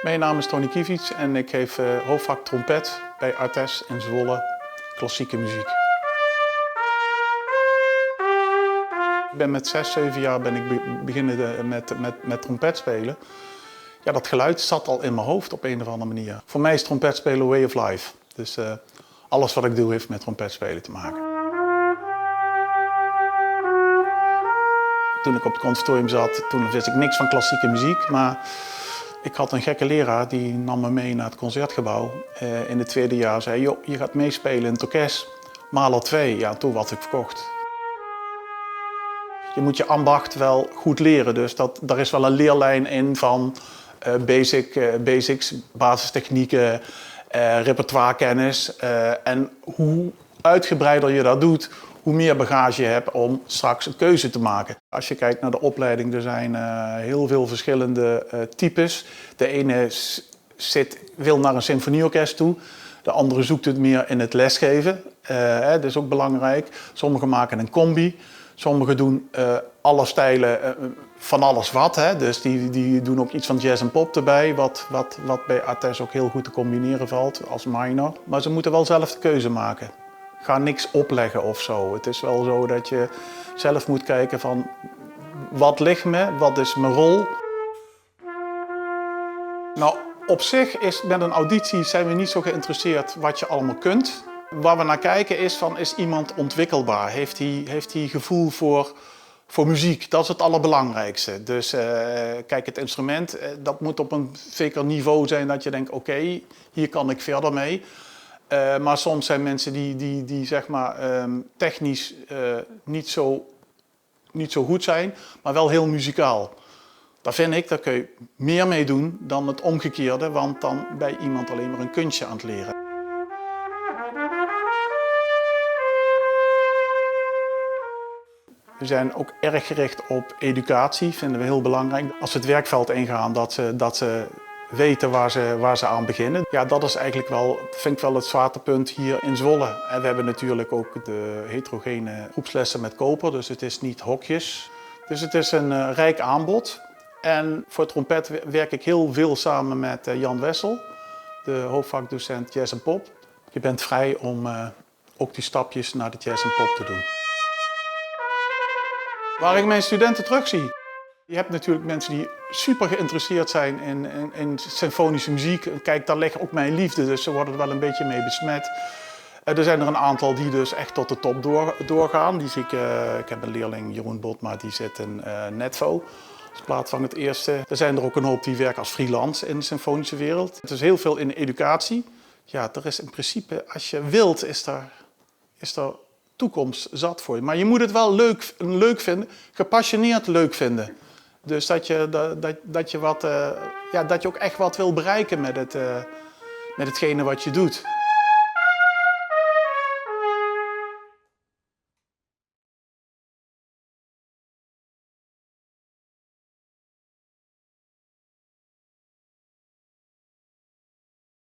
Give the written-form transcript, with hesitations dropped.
Mijn naam is Tony Kiviets en ik geef hoofdvak trompet bij Artes in Zwolle, klassieke muziek. Ik ben met 6, 7 jaar beginnen met trompet spelen. Ja, dat geluid zat al in mijn hoofd op een of andere manier. Voor mij is trompet spelen way of life. Dus alles wat ik doe heeft met trompet spelen te maken. Toen ik op het conservatorium zat, toen wist ik niks van klassieke muziek. Maar ik had een gekke leraar die nam me mee naar het concertgebouw. In het tweede jaar zei joh, je gaat meespelen in het orkest. Mahler 2, ja, toen was ik verkocht. Je moet je ambacht wel goed leren, dus daar is wel een leerlijn in van basics, basistechnieken, repertoirekennis. En hoe uitgebreider je dat doet, hoe meer bagage je hebt om straks een keuze te maken. Als je kijkt naar de opleiding, er zijn heel veel verschillende types. De ene wil naar een symfonieorkest toe, de andere zoekt het meer in het lesgeven. Dat is ook belangrijk. Sommigen maken een combi. Sommigen doen alle stijlen van alles wat. Hè? Dus die doen ook iets van jazz en pop erbij, wat bij Artes ook heel goed te combineren valt als minor. Maar ze moeten wel zelf de keuze maken. Ga niks opleggen of zo. Het is wel zo dat je zelf moet kijken van wat ligt me, wat is mijn rol. Nou, op zich is met een auditie zijn we niet zo geïnteresseerd wat je allemaal kunt. Waar we naar kijken is iemand ontwikkelbaar? Heeft hij gevoel voor muziek? Dat is het allerbelangrijkste. Dus kijk, het instrument, dat moet op een zeker niveau zijn dat je denkt, oké, hier kan ik verder mee. Maar soms zijn mensen die zeg maar technisch niet zo goed zijn, maar wel heel muzikaal. Daar vind ik, daar kun je meer mee doen dan het omgekeerde, want dan ben je iemand alleen maar een kunstje aan het leren. We zijn ook erg gericht op educatie, vinden we heel belangrijk. Als ze het werkveld ingaan, dat ze weten waar ze aan beginnen. Ja, dat is eigenlijk wel, vind ik wel het zwaartepunt hier in Zwolle. En we hebben natuurlijk ook de heterogene groepslessen met koper, dus het is niet hokjes. Dus het is een rijk aanbod. En voor trompet werk ik heel veel samen met Jan Wessel, de hoofdvakdocent jazz en pop. Je bent vrij om ook die stapjes naar de jazz en pop te doen. Waar ik mijn studenten terugzie. Je hebt natuurlijk mensen die super geïnteresseerd zijn in symfonische muziek. Kijk, daar ligt ook mijn liefde, dus ze worden er wel een beetje mee besmet. Er zijn er een aantal die dus echt tot de top doorgaan. Die zie ik heb een leerling, Jeroen Botma, die zit in Netvo als plaats van het eerste. Er zijn er ook een hoop die werken als freelance in de symfonische wereld. Het is heel veel in de educatie. Ja, er is in principe, als je wilt, is er toekomst zat voor je. Maar je moet het wel leuk vinden, gepassioneerd leuk vinden. Dus dat je ook echt wat wil bereiken met hetgene wat je doet.